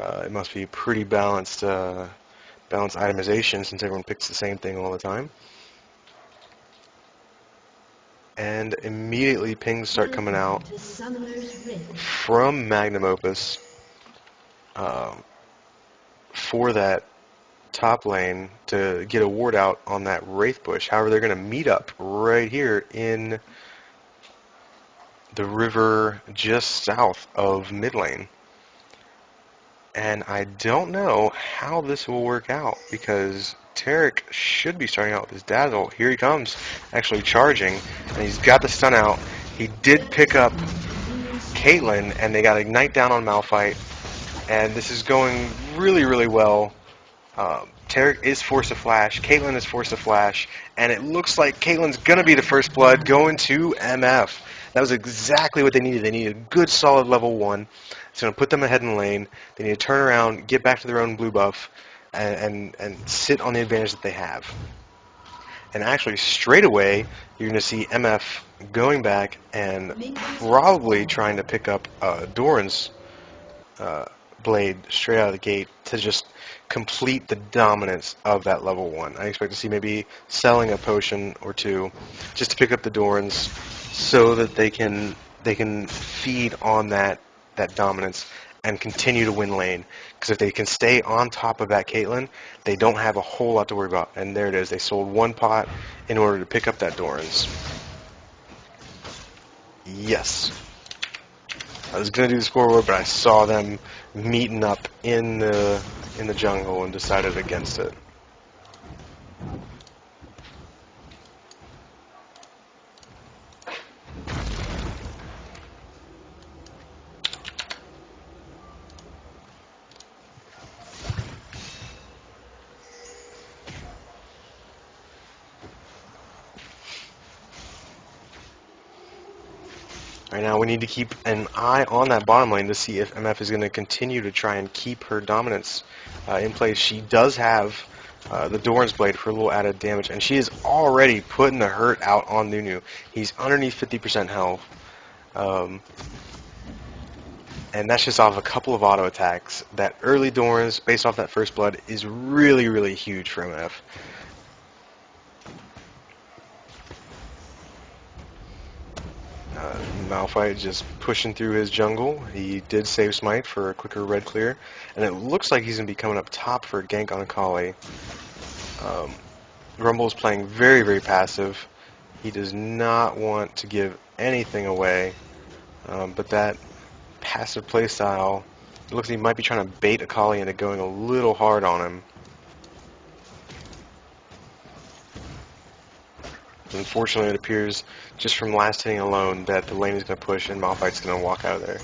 It must be pretty balanced, balanced itemization since everyone picks the same thing all the time. And immediately pings start coming out from Magnum Opus for that top lane to get a ward out on that Wraith bush. However, they're going to meet up right here in the river just south of mid lane. And I don't know how this will work out because Tarek should be starting out with his Dazzle. Here he comes, actually charging, and he's got the stun out. He did pick up Caitlyn, and they got Ignite down on Malphite, and this is going really, really well. Tarek is forced to flash, Caitlyn is forced to flash, and it looks like Caitlyn's going to be the first blood going to MF. That was exactly what they needed. They needed a good, solid level 1. It's going to put them ahead in the lane. They need to turn around, get back to their own blue buff, and sit on the advantage that they have. And actually, straight away, you're going to see MF going back and probably trying to pick up Doran's blade straight out of the gate to just complete the dominance of that level 1. I expect to see maybe selling a potion or two just to pick up the Dorans so that they can feed on that dominance and continue to win lane. Because if they can stay on top of that Caitlyn, they don't have a whole lot to worry about. And there it is. They sold one pot in order to pick up that Doran's. Yes. I was going to do the scoreboard, but I saw them meeting up in the jungle and decided against it. Right now we need to keep an eye on that bottom lane to see if MF is going to continue to try and keep her dominance in place. She does have the Doran's Blade for a little added damage, and she is already putting the hurt out on Nunu. He's underneath 50% health, and that's just off a couple of auto attacks. That early Doran's, based off that first blood, is really, really huge for MF. Malphite just pushing through his jungle. He did save Smite for a quicker red clear, and it looks like he's going to be coming up top for a gank on Akali. Rumble's playing very, very passive. He does not want to give anything away, but that passive playstyle, it looks like he might be trying to bait Akali into going a little hard on him. Unfortunately, it appears just from last hitting alone that the lane is going to push and Malphite's going to walk out of there.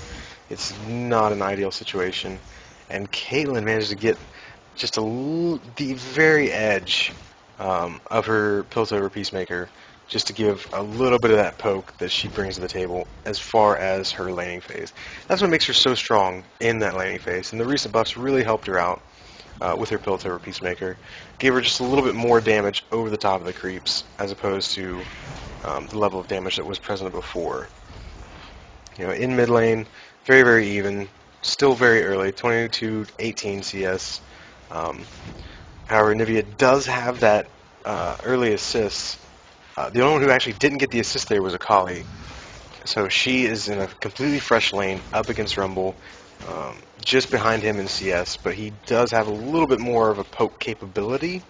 It's not an ideal situation. And Caitlyn managed to get just the very edge of her Piltover Peacemaker just to give a little bit of that poke that she brings to the table as far as her laning phase. That's what makes her so strong in that laning phase. And the recent buffs really helped her out. With her Piltover Peacemaker, gave her just a little bit more damage over the top of the creeps, as opposed to the level of damage that was present before. You know, in mid lane, very, very even, still very early, 22-18 CS. However, Nivea does have that early assist. The only one who actually didn't get the assist there was Akali. So she is in a completely fresh lane up against Rumble. Just behind him in CS, but he does have a little bit more of a poke capability,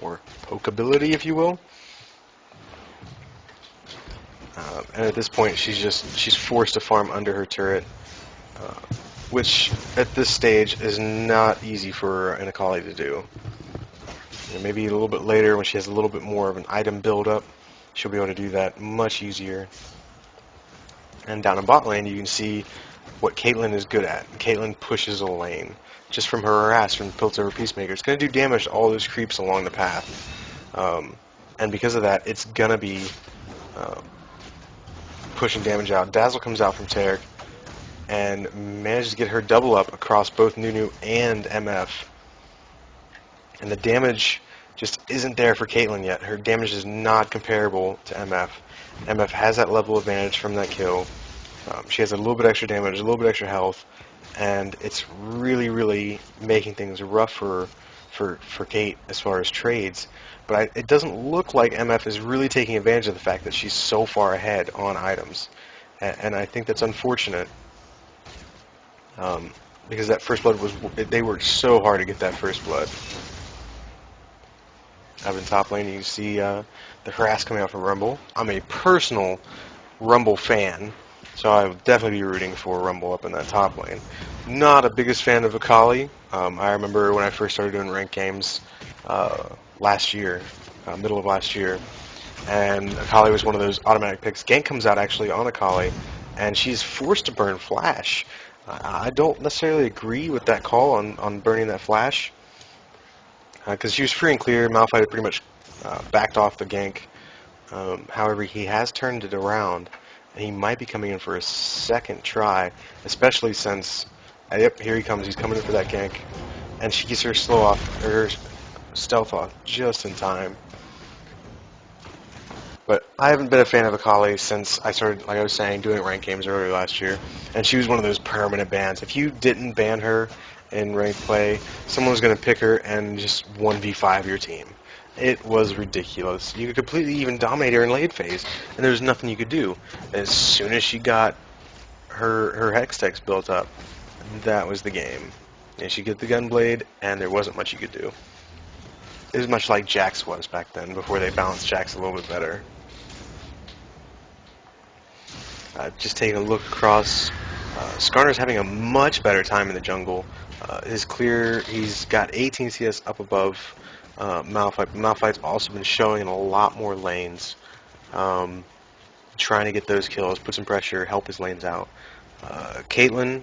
or pokeability, if you will. And at this point, she's forced to farm under her turret, which at this stage is not easy for an Akali to do. You know, maybe a little bit later, when she has a little bit more of an item build-up, she'll be able to do that much easier. And down in bot lane, you can see what Caitlyn is good at. Caitlyn pushes a lane just from her harass from Piltover Peacemaker. It's going to do damage to all those creeps along the path. And because of that, it's going to be pushing damage out. Dazzle comes out from Tarek and manages to get her double up across both Nunu and MF. And the damage just isn't there for Caitlyn yet. Her damage is not comparable to MF. MF has that level advantage from that kill. She has a little bit extra damage, a little bit extra health, and it's really making things rough for Kate as far as trades. But it doesn't look like MF is really taking advantage of the fact that she's so far ahead on items, and I think that's unfortunate. Um, because that first blood was, they worked so hard to get that first blood. Up in top lane, you see the harass coming out from Rumble. I'm a personal Rumble fan, so I would definitely be rooting for Rumble up in that top lane. Not a biggest fan of Akali. I remember when I first started doing ranked games last year, middle of last year, and Akali was one of those automatic picks. Gank comes out actually on Akali, and she's forced to burn Flash. I don't necessarily agree with that call on burning that Flash, because she was free and clear. Malphite had pretty much backed off the gank. However, he has turned it around, and he might be coming in for a second try, especially since, yep, here he comes. He's coming in for that gank, and she gets her her stealth off just in time. But I haven't been a fan of Akali since I started, like I was saying, doing ranked games earlier last year, and she was one of those permanent bans. If you didn't ban her in ranked play, someone was going to pick her and just 1v5 your team. It was ridiculous. You could completely even dominate her in late phase, and there was nothing you could do. As soon as she got her Hextech built up, that was the game. And she'd get the Gunblade, and there wasn't much you could do. It was much like Jax was back then, before they balanced Jax a little bit better. Just taking a look across, Skarner's having a much better time in the jungle. He's got 18 CS up above Malphite. Malphite's also been showing in a lot more lanes, trying to get those kills, put some pressure, help his lanes out. Caitlyn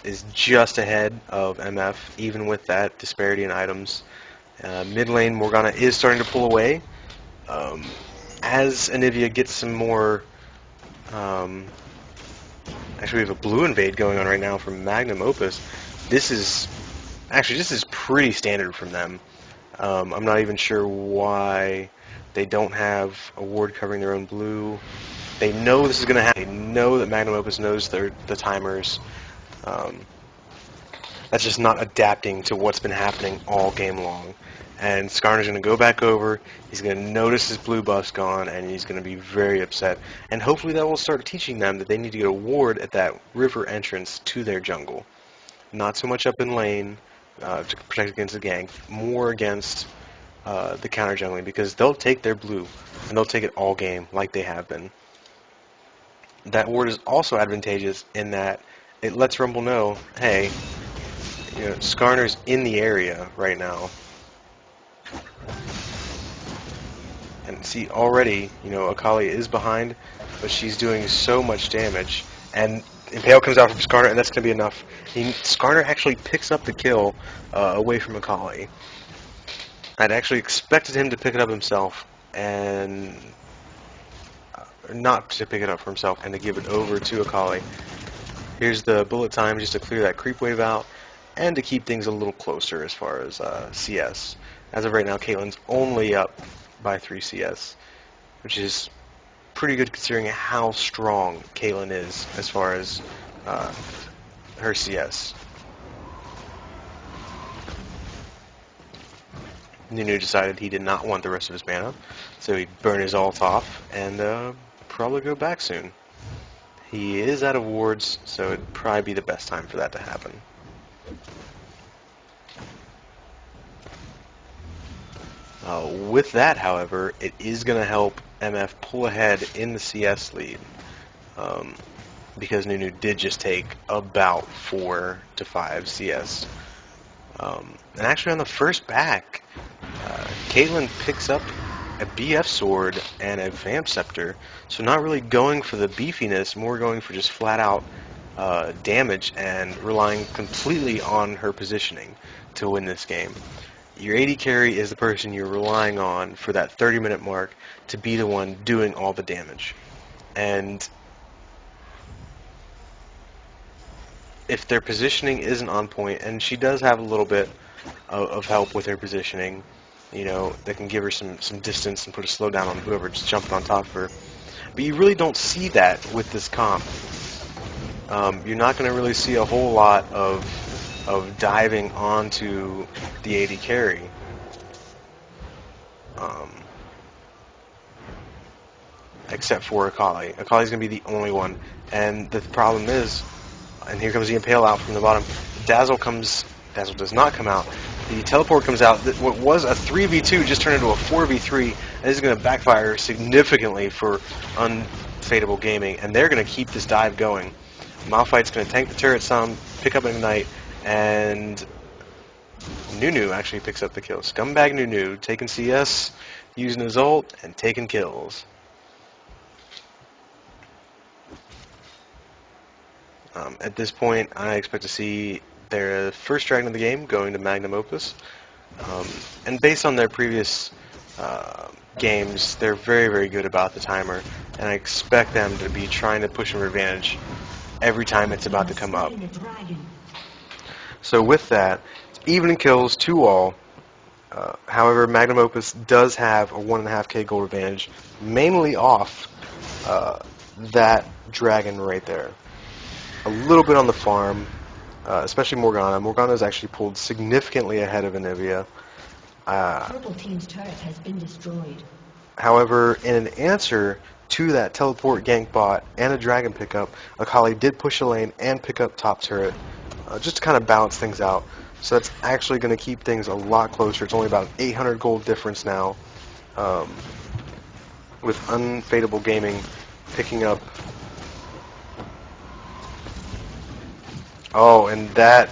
is just ahead of MF, even with that disparity in items. Mid lane, Morgana is starting to pull away. As Anivia gets some more... Actually, we have a blue invade going on right now from Magnum Opus. This is pretty standard from them. I'm not even sure why they don't have a ward covering their own blue. They know this is going to happen. They know that Magnum Opus knows the timers. That's just not adapting to what's been happening all game long. And Skarner's going to go back over, he's going to notice his blue buff's gone, and he's going to be very upset. And hopefully that will start teaching them that they need to get a ward at that river entrance to their jungle. Not so much up in lane to protect against the gank, more against the counter jungling, because they'll take their blue, and they'll take it all game like they have been. That ward is also advantageous in that it lets Rumble know, hey, Skarner's in the area right now. And see, already, Akali is behind, but she's doing so much damage. And Impale comes out from Skarner, and that's going to be enough. Skarner actually picks up the kill away from Akali. I'd actually expected him to pick it up himself, and not to pick it up for himself, and to give it over to Akali. Here's the bullet time just to clear that creep wave out, and to keep things a little closer as far as CS. As of right now, Caitlyn's only up by 3 CS, which is pretty good considering how strong Caitlyn is as far as her CS. Nunu decided he did not want the rest of his mana, so he'd burn his ult off and probably go back soon. He is out of wards, so it'd probably be the best time for that to happen. With that, however, it is going to help MF pull ahead in the CS lead, because Nunu did just take about 4 to 5 CS. And actually on the first back, Caitlyn picks up a BF sword and a Vamp Scepter, so not really going for the beefiness, more going for just flat out damage and relying completely on her positioning to win this game. Your AD carry is the person you're relying on for that 30-minute mark to be the one doing all the damage. And if their positioning isn't on point, and she does have a little bit of help with her positioning, that can give her some distance and put a slowdown on whoever's jumping on top of her. But you really don't see that with this comp. you're not going to really see a whole lot of diving onto the AD carry. Um, except for Akali. Akali's going to be the only one. And the problem is, and here comes the Impale out from the bottom, Dazzle does not come out. The teleport comes out. What was a 3v2 just turned into a 4v3, and this is going to backfire significantly for Unfadable Gaming, and they're going to keep this dive going. Malphite's going to tank the turret some, pick up an Ignite, and Nunu actually picks up the kill. Scumbag Nunu taking CS, using his ult, and taking kills. At this point, I expect to see their first dragon of the game going to Magnum Opus. And based on their previous games, they're very, very good about the timer. And I expect them to be trying to push an advantage every time it's about to come up. So with that, even in kills, 2-all. However, Magnum Opus does have a 1.5k gold advantage, mainly off that dragon right there. A little bit on the farm, especially Morgana. Morgana is actually pulled significantly ahead of Anivia. Purple team's turret has been destroyed. However, in an answer to that teleport gank bot and a dragon pickup, Akali did push a lane and pick up top turret, just to kind of balance things out. So that's actually going to keep things a lot closer. It's only about 800 gold difference now, with Unfadable Gaming picking up. Oh, and that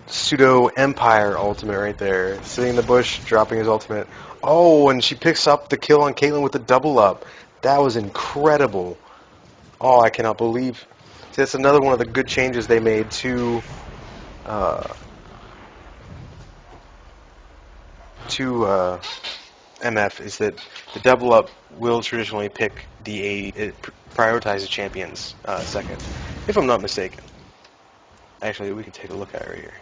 pseudo Empire ultimate right there, sitting in the bush, dropping his ultimate. Oh, and she picks up the kill on Caitlyn with the double up. That was incredible. Oh, I cannot believe. See, that's another one of the good changes they made to MF, is that the double up will traditionally pick it prioritizes champions second, if I'm not mistaken. Actually, we can take a look at it right here.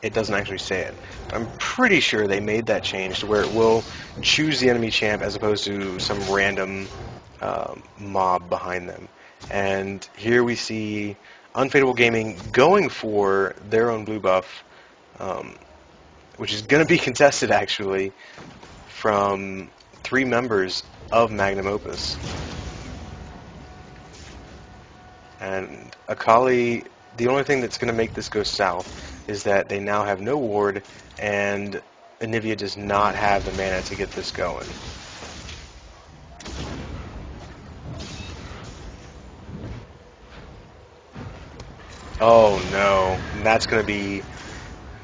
It doesn't actually say it. I'm pretty sure they made that change to where it will choose the enemy champ as opposed to some random mob behind them. And here we see Unfadable Gaming going for their own blue buff, which is going to be contested actually from 3 members of Magnum Opus. And Akali, the only thing that's going to make this go south is that they now have no ward, and Anivia does not have the mana to get this going. Oh no, and that's going to be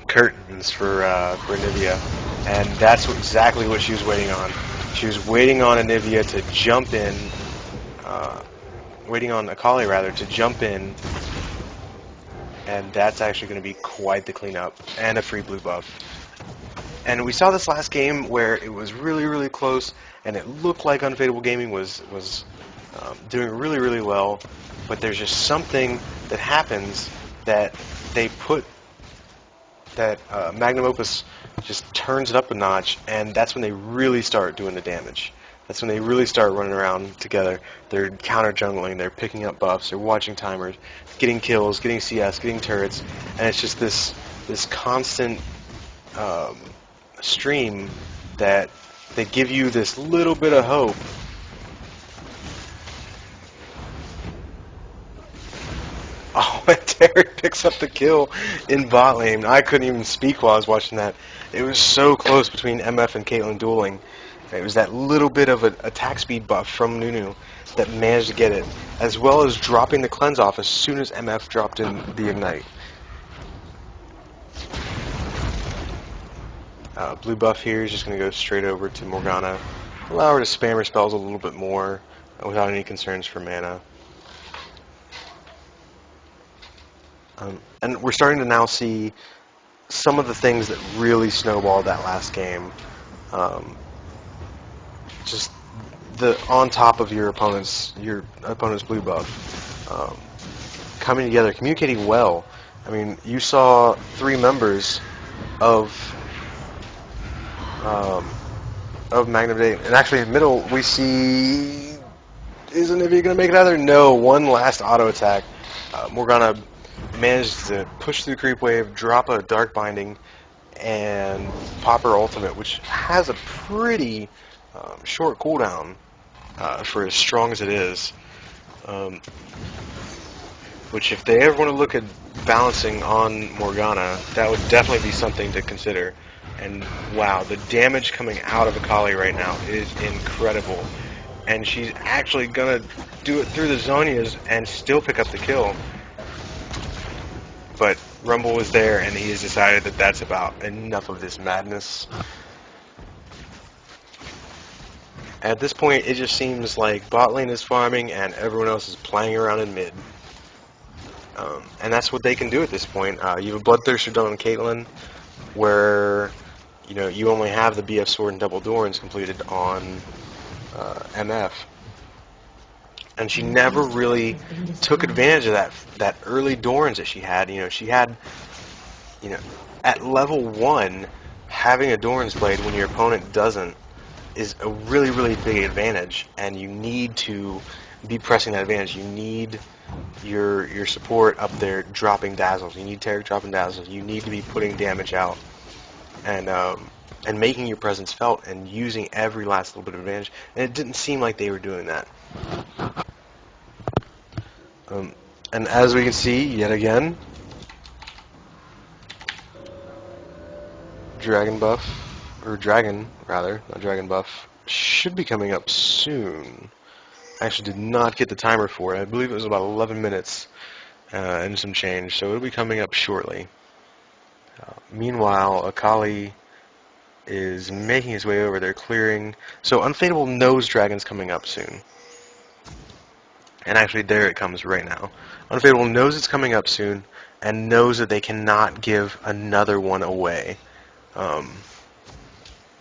curtains for Anivia, and that's exactly what she was waiting on. She was waiting on Anivia to jump in, waiting on Akali rather to jump in, and that's actually going to be quite the cleanup and a free blue buff. And we saw this last game where it was really, really close, and it looked like Unfadable Gaming was doing really, really well, but there's just something that happens that they put that Magnum Opus just turns it up a notch, and that's when they really start doing the damage. That's when they really start running around together. They're counter jungling, they're picking up buffs, they're watching timers, getting kills, getting CS, getting turrets, and it's just this constant stream that they give you this little bit of hope. Oh, and Derek picks up the kill in bot lane. I couldn't even speak while I was watching that. It was so close between MF and Caitlyn dueling. It was that little bit of an attack speed buff from Nunu that managed to get it, as well as dropping the cleanse off as soon as MF dropped in the Ignite. Blue buff here is just going to go straight over to Morgana. Allow her to spam her spells a little bit more without any concerns for mana. And we're starting to now see some of the things that really snowballed that last game. Just on top of your opponent's blue buff, coming together, communicating well. I mean, you saw 3 members of Magnum Day, and actually in the middle we see Is Anivia going to make it out of there? No. One last auto attack. Morgana managed to push through the creep wave, drop a dark binding, and pop her ultimate, which has a pretty short cooldown for as strong as it is. Um, which, if they ever want to look at balancing on Morgana, that would definitely be something to consider. And wow, the damage coming out of Akali right now is incredible. And she's actually gonna do it through the Zonias and still pick up the kill. But Rumble was there, and he has decided that that's about enough of this madness. At this point, it just seems like bot lane is farming and everyone else is playing around in mid. And that's what they can do at this point. You have a Bloodthirster done on Caitlyn, where you only have the BF Sword and Double Dorns completed on MF. And she never really took advantage of that early Dorns that she had. She had, at level 1, having a Dorns blade when your opponent doesn't is a really, really big advantage, and you need to be pressing that advantage. You need your support up there dropping dazzles. You need Taric dropping dazzles. You need to be putting damage out and making your presence felt and using every last little bit of advantage. And it didn't seem like they were doing that. And as we can see, yet again, Dragon rather, not Dragon buff, should be coming up soon. I actually did not get the timer for it. I believe it was about 11 minutes and some change, so it'll be coming up shortly. Meanwhile, Akali is making his way over there, clearing. So Unfadable knows Dragon's coming up soon. And actually, there it comes right now. Unfadable knows it's coming up soon, and knows that they cannot give another one away.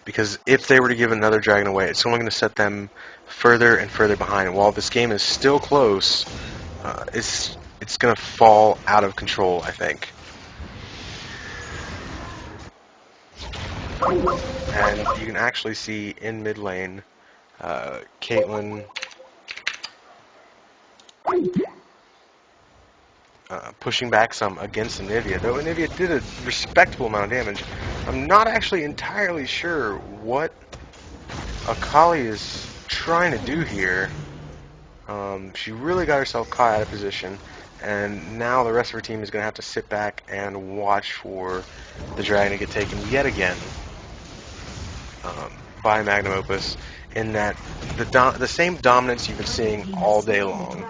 Because if they were to give another dragon away, it's only going to set them further and further behind. While this game is still close, it's going to fall out of control, I think. And you can actually see in mid lane, Caitlyn pushing back some against Anivia, though Anivia did a respectable amount of damage. I'm not actually entirely sure what Akali is trying to do here. She really got herself caught out of position, and now the rest of her team is going to have to sit back and watch for the dragon to get taken yet again by Magnum Opus, in that the same dominance you've been seeing all day long.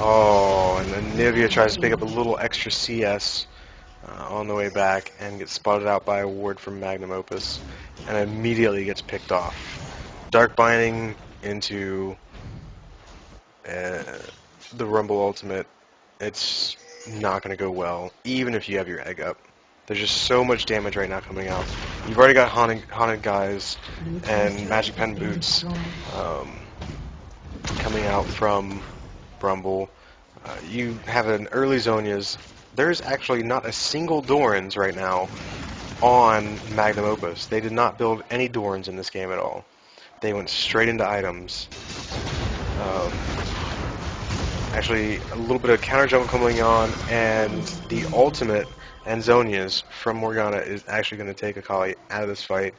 Oh, and then Nivea tries to pick up a little extra CS on the way back and gets spotted out by a ward from Magnum Opus and immediately gets picked off. Dark Binding into the Rumble Ultimate. It's not going to go well, even if you have your egg up. There's just so much damage right now coming out. You've already got Haunted Guys and Magic Pen Boots coming out from Rumble. You have an early Zonias. There's actually not a single Dorans right now on Magnum Opus. They did not build any Dorans in this game at all. They went straight into items. Actually, a little bit of counter jump coming on, and the ultimate and Zonias from Morgana is actually going to take Akali out of this fight,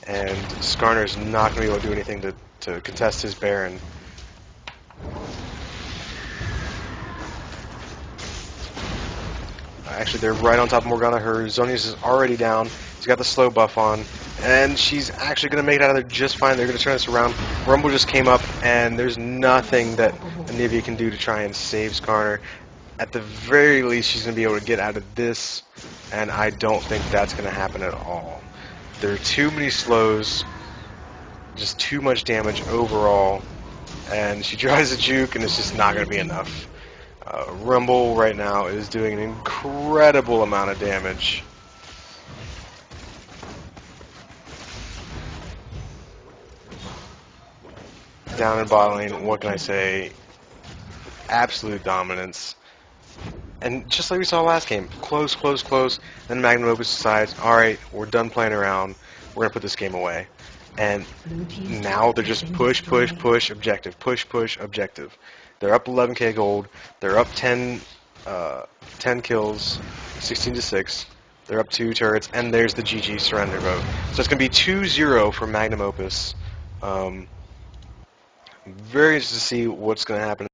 and Skarner's not going to be able to do anything to contest his Baron. Actually, they're right on top of Morgana. Her Zonias is already down. She's got the slow buff on, and she's actually going to make it out of there just fine. They're going to turn this around. Rumble just came up, and there's nothing that Anivia can do to try and save Skarner. At the very least, she's going to be able to get out of this, and I don't think that's going to happen at all. There are too many slows, just too much damage overall, and she tries to juke, and it's just not going to be enough. Rumble right now is doing an incredible amount of damage. Down in bot lane, what can I say? Absolute dominance. And just like we saw last game, close, close, close. Then Magnum Opus decides, all right, we're done playing around. We're gonna put this game away. And Blue team's now turret they're has just been push, push, destroyed. push, objective, push, push, objective. They're up 11k gold. They're up 10 kills, 16 to 6. They're up 2 turrets, and there's the GG surrender vote. So it's gonna be 2-0 for Magnum Opus. Very interested to see what's gonna happen.